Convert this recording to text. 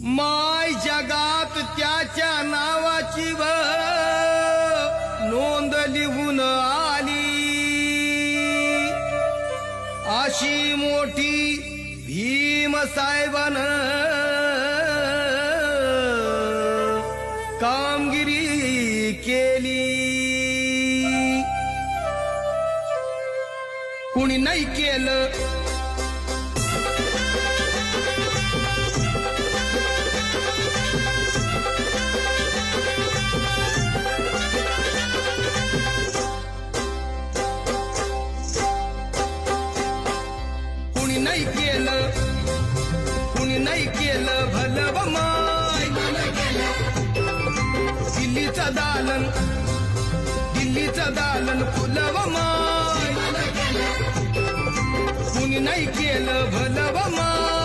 माय जगात त्याच्या नावाची नोंद लिहून आली, अशी मोठी भीम साहेबानं कामगिरी केली. कुणी नाही केलं कुणी नाही केलं भलं माय. दिल्लीचं दालन फुलव माय. कुणी नाही केलं भलं माय.